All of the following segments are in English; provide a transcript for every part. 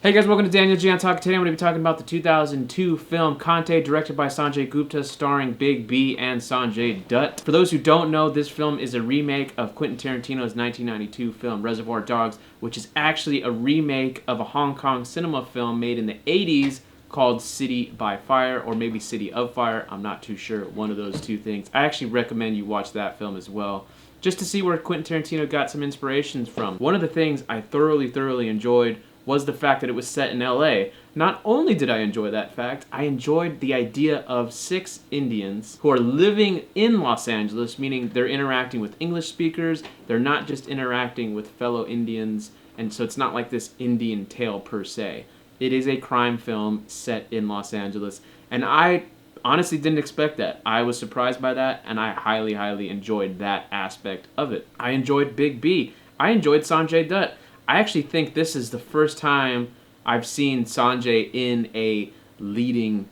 Hey guys, welcome to Daniel Gian Talk. Today I'm going to be talking about the 2002 film Kaante, directed by Sanjay Gupta, starring Big B and Sanjay Dutt. For those who don't know, this film is a remake of Quentin Tarantino's 1992 film Reservoir Dogs, which is actually a remake of a Hong Kong cinema film made in the 80s called City by Fire, or maybe City of Fire. I'm not too sure, one of those two things. I actually recommend you watch that film as well, just to see where Quentin Tarantino got some inspirations from. One of the things I thoroughly enjoyed was the fact that it was set in LA. Not only did I enjoy that fact, I enjoyed the idea of 6 Indians who are living in Los Angeles, meaning they're interacting with English speakers, they're not just interacting with fellow Indians, and so it's not like this Indian tale per se. It is a crime film set in Los Angeles, and I honestly didn't expect that. I was surprised by that, and I highly enjoyed that aspect of it. I enjoyed Big B. I enjoyed Sanjay Dutt. I actually think this is the first time I've seen Sanjay in a leading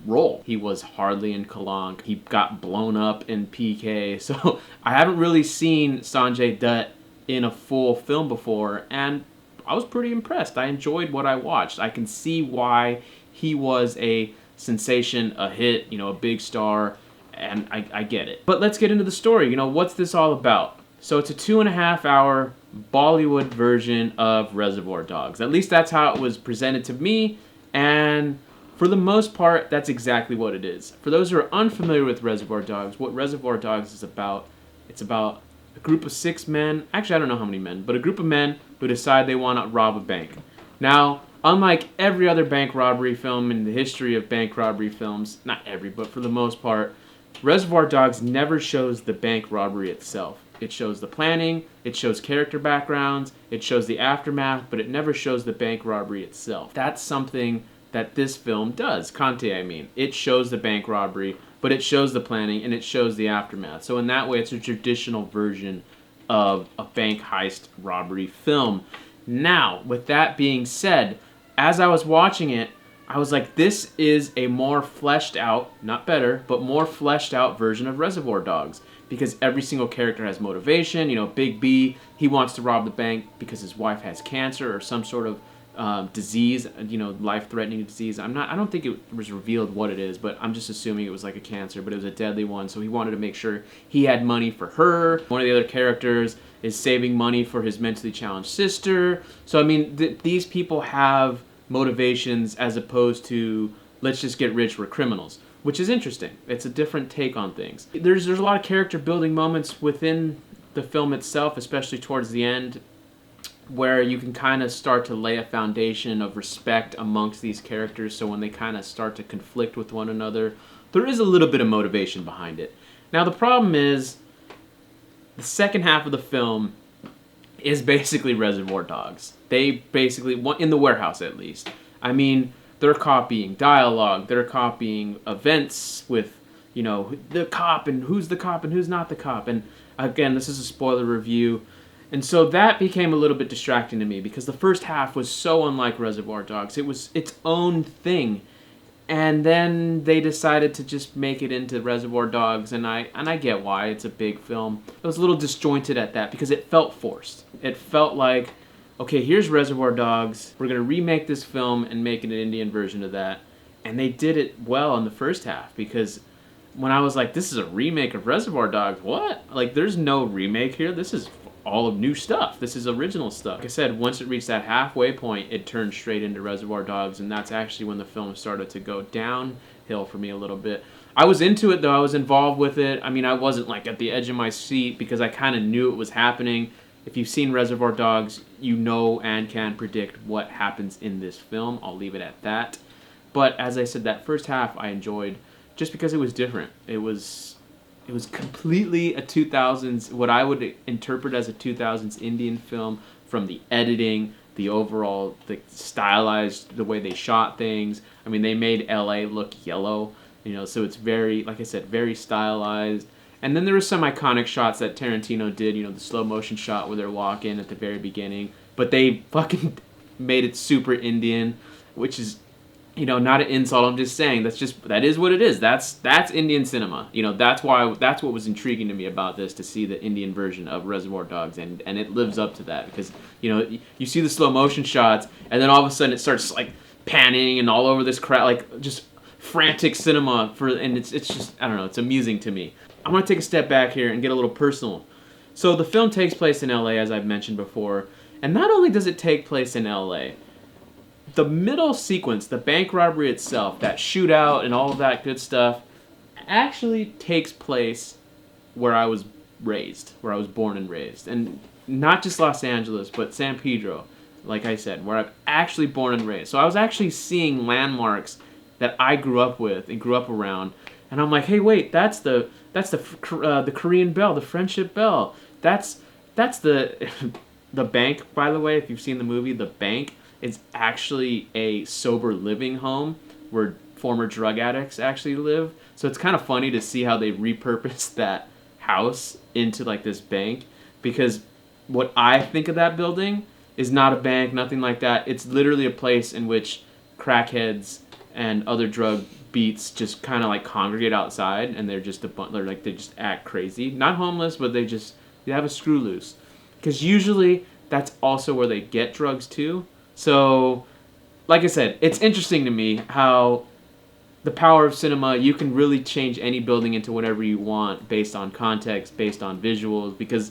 role. He was hardly in Kalank. He got blown up in PK. So I haven't really seen Sanjay Dutt in a full film before, and I was pretty impressed. I enjoyed what I watched. I can see why he was a sensation, a hit, a big star, and I get it. But let's get into the story. What's this all about? So it's a 2.5-hour Bollywood version of Reservoir Dogs. At least that's how it was presented to me, and for the most part, that's exactly what it is. For those who are unfamiliar with Reservoir Dogs, what Reservoir Dogs is about, it's about a group of 6 men, actually I don't know how many men, but a group of men who decide they want to rob a bank. Now, unlike every other bank robbery film in the history of bank robbery films, not every, but for the most part, Reservoir Dogs never shows the bank robbery itself. It shows the planning, it shows character backgrounds, it shows the aftermath, but it never shows the bank robbery itself. That's something that this film does. Kaante, I mean. It shows the bank robbery, but it shows the planning and it shows the aftermath. So in that way, it's a traditional version of a bank heist robbery film. Now, with that being said, as I was watching it, I was like, this is a more fleshed out, not better, but more fleshed out version of Reservoir Dogs. Because every single character has motivation. Big B, he wants to rob the bank because his wife has cancer or some sort of disease, life-threatening disease. I don't think it was revealed what it is, but I'm just assuming it was like a cancer, but it was a deadly one, so he wanted to make sure he had money for her. One of the other characters is saving money for his mentally challenged sister. So, these people have motivations as opposed to, let's just get rich, we're criminals. Which is interesting. It's a different take on things. There's a lot of character building moments within the film itself, especially towards the end, where you can kind of start to lay a foundation of respect amongst these characters, so when they kind of start to conflict with one another, there is a little bit of motivation behind it. Now the problem is, the second half of the film is basically Reservoir Dogs. They basically, in the warehouse at least, they're copying dialogue, they're copying events with, the cop and who's the cop and who's not the cop. And again, this is a spoiler review. And so that became a little bit distracting to me because the first half was so unlike Reservoir Dogs. It was its own thing. And then they decided to just make it into Reservoir Dogs, and I get why. It's a big film. It was a little disjointed at that because it felt forced. It felt like, okay, here's Reservoir Dogs. We're going to remake this film and make an Indian version of that. And they did it well in the first half because when I was like, this is a remake of Reservoir Dogs, what? Like, there's no remake here. This is all of new stuff. This is original stuff. Like I said, once it reached that halfway point, it turned straight into Reservoir Dogs, and that's actually when the film started to go downhill for me a little bit. I was into it, though. I was involved with it. I wasn't, like, at the edge of my seat because I kind of knew it was happening. If you've seen Reservoir Dogs, you know and can predict what happens in this film. I'll leave it at that. But as I said, that first half I enjoyed just because it was different. It was completely a 2000s, what I would interpret as a 2000s Indian film, from the editing, the overall, the stylized, the way they shot things. They made LA look yellow, so it's very, like I said, very stylized. And then there were some iconic shots that Tarantino did, the slow motion shot where they're walking at the very beginning. But they fucking made it super Indian, which is You know, not an insult. I'm just saying that is what it is. That's Indian cinema. You know, that's what was intriguing to me about this, to see the Indian version of Reservoir Dogs, and it lives up to that, because you know, you see the slow motion shots, and then all of a sudden it starts like panning and all over this crowd, like just frantic cinema and it's just, I don't know, it's amusing to me. I want to take a step back here and get a little personal. So the film takes place in LA, as I've mentioned before, and not only does it take place in LA, the middle sequence, the bank robbery itself, that shootout and all of that good stuff, actually takes place where I was raised, where I was born and raised. And not just Los Angeles, but San Pedro, like I said, where I'm actually born and raised. So I was actually seeing landmarks that I grew up with and grew up around. And I'm like, hey, wait, that's the Korean Bell, the Friendship Bell. That's the the bank, by the way. If you've seen the movie, the bank is actually a sober living home where former drug addicts actually live. So it's kind of funny to see how they repurposed that house into like this bank, because what I think of that building is not a bank, nothing like that. It's literally a place in which crackheads and other drug beats just kind of like congregate outside, and they're just they just act crazy. Not homeless, but they have a screw loose. Because usually that's also where they get drugs too. So, like I said, it's interesting to me how the power of cinema, you can really change any building into whatever you want based on context, based on visuals, because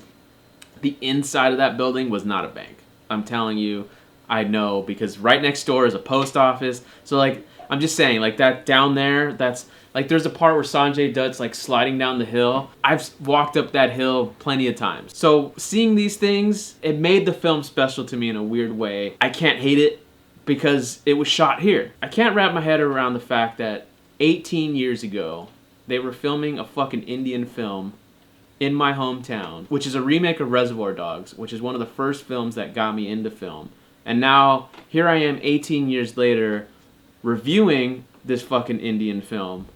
the inside of that building was not a bank. I'm telling you, I know, because right next door is a post office. So, like, I'm just saying, like, that down there, that's, like, there's a part where Sanjay Dutt's, like, sliding down the hill. I've walked up that hill plenty of times. So, seeing these things, it made the film special to me in a weird way. I can't hate it because it was shot here. I can't wrap my head around the fact that 18 years ago, they were filming a fucking Indian film in my hometown, which is a remake of Reservoir Dogs, which is one of the first films that got me into film. And now, here I am 18 years later, reviewing this fucking Indian film.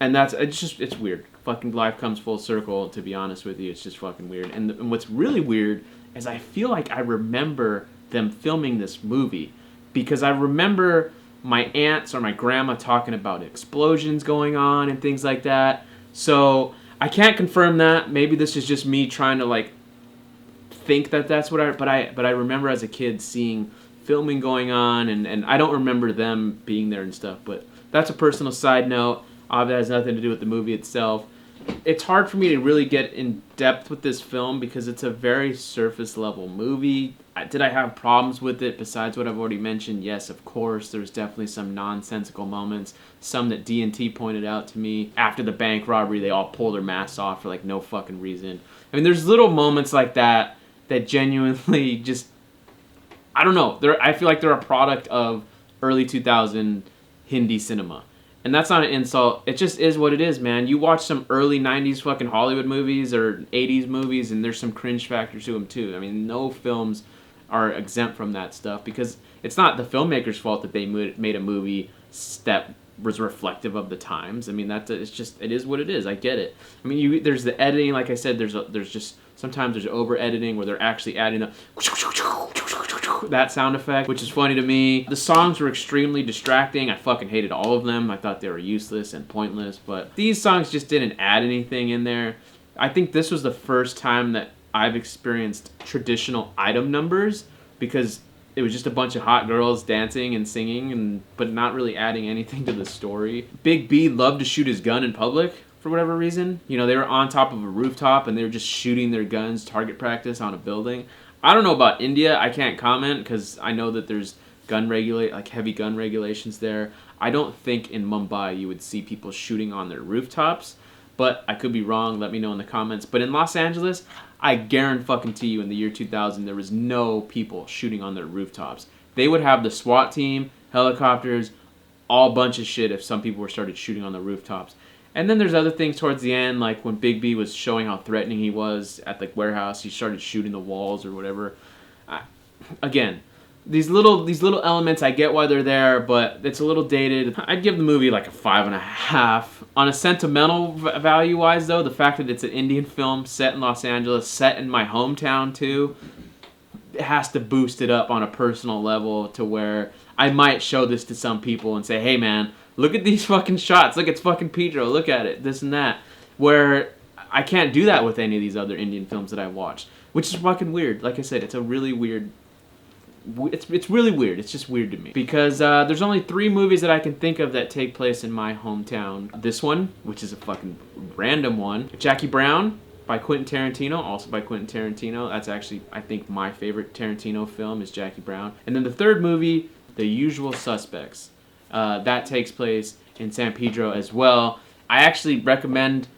And it's weird. Fucking life comes full circle, to be honest with you. It's just fucking weird. And what's really weird is I feel like I remember them filming this movie, because I remember my aunts or my grandma talking about explosions going on and things like that. So I can't confirm that. Maybe this is just me trying to like think that that's what but I remember as a kid seeing filming going on, and I don't remember them being there and stuff. But that's a personal side note. Obviously, it has nothing to do with the movie itself. It's hard for me to really get in depth with this film because it's a very surface level movie. Did I have problems with it besides what I've already mentioned? Yes, of course. There's definitely some nonsensical moments. Some that D&T pointed out to me. After the bank robbery, they all pull their masks off for like no fucking reason. I mean, there's little moments like that that genuinely just, I don't know. I feel like they're a product of early 2000 Hindi cinema. And that's not an insult. It just is what it is, man. You watch some early 90s fucking Hollywood movies or 80s movies, and there's some cringe factor to them, too. I mean, no films are exempt from that stuff, because it's not the filmmaker's fault that they made a movie that was reflective of the times. I mean, it is what it is. I get it. I mean, there's the editing, like I said, there's just, sometimes there's over-editing where they're actually adding that sound effect, which is funny to me. The songs were extremely distracting. I fucking hated all of them. I thought they were useless and pointless, but these songs just didn't add anything in there. I think this was the first time that I've experienced traditional item numbers, because it was just a bunch of hot girls dancing and singing, but not really adding anything to the story. Big B loved to shoot his gun in public for whatever reason. You know, they were on top of a rooftop and they were just shooting their guns, target practice on a building. I don't know about India. I can't comment because I know that there's heavy gun regulations there. I don't think in Mumbai you would see people shooting on their rooftops, but I could be wrong. Let me know in the comments. But in Los Angeles, I guarantee you in the year 2000, there was no people shooting on their rooftops. They would have the SWAT team, helicopters, all bunch of shit if some people started shooting on the rooftops. And then there's other things towards the end, like when Big B was showing how threatening he was at the warehouse, he started shooting the walls or whatever. Again, these little elements, I get why they're there, but it's a little dated. I'd give the movie like a 5.5. On a sentimental value wise, though, the fact that it's an Indian film set in Los Angeles, set in my hometown too, has to boost it up on a personal level to where I might show this to some people and say, hey man, look at these fucking shots. Look, it's fucking Pedro. Look at it. This and that. Where I can't do that with any of these other Indian films that I've watched. Which is fucking weird. Like I said, it's a really weird... It's really weird. It's just weird to me. Because there's only 3 movies that I can think of that take place in my hometown. This one, which is a fucking random one. Jackie Brown by Quentin Tarantino, also by Quentin Tarantino. That's actually, I think, my favorite Tarantino film is Jackie Brown. And then the third movie, The Usual Suspects. That takes place in San Pedro as well. I actually recommend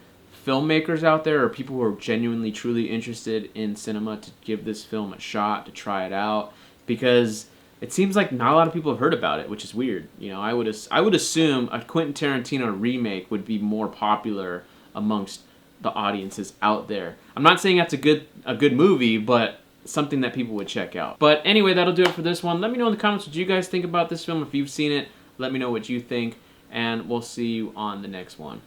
filmmakers out there or people who are genuinely, truly interested in cinema to give this film a shot, to try it out. Because it seems like not a lot of people have heard about it, which is weird. You know, I would assume a Quentin Tarantino remake would be more popular amongst the audiences out there. I'm not saying that's a good movie, but something that people would check out. But anyway, that'll do it for this one. Let me know in the comments what you guys think about this film. If you've seen it, let me know what you think, and we'll see you on the next one.